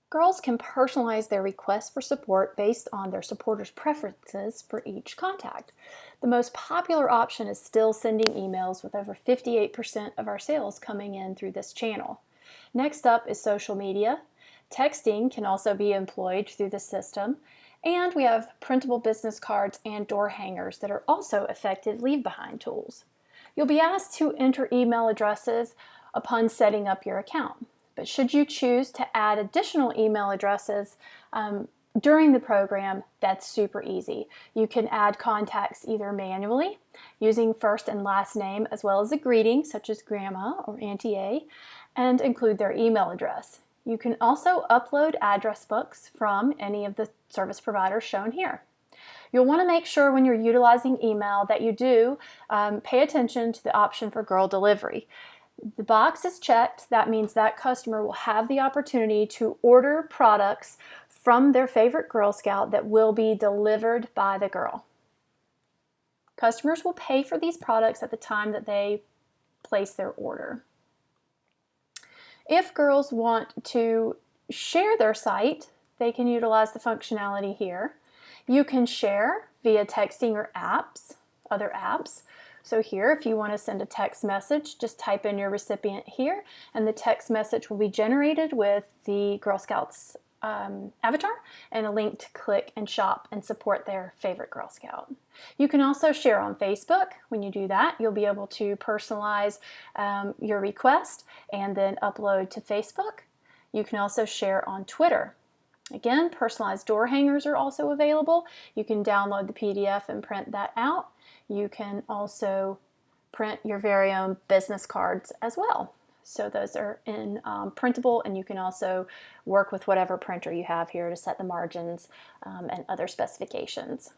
Girls can personalize their requests for support based on their supporters' preferences for each contact. The most popular option is still sending emails, with over 58% of our sales coming in through this channel. Next up is social media. Texting can also be employed through the system. And we have printable business cards and door hangers that are also effective leave-behind tools. You'll be asked to enter email addresses upon setting up your account. But should you choose to add additional email addresses during the program, that's super easy. You can add contacts either manually, using first and last name, as well as a greeting, such as Grandma or Auntie A, and include their email address. You can also upload address books from any of the service providers shown here. You'll want to make sure when you're utilizing email that you do pay attention to the option for girl delivery. The box is checked. That means that customer will have the opportunity to order products from their favorite Girl Scout that will be delivered by the girl. Customers will pay for these products at the time that they place their order. If girls want to share their site, they can utilize the functionality here. You can share via texting or other apps. So here, if you want to send a text message, just type in your recipient here, and the text message will be generated with the Girl Scouts avatar and a link to click and shop and support their favorite Girl Scout. You can also share on Facebook. When you do that, you'll be able to personalize your request and then upload to Facebook. You can also share on Twitter. Again, personalized door hangers are also available. You can download the PDF and print that out. You can also print your very own business cards as well. So those are in printable, and you can also work with whatever printer you have here to set the margins and other specifications.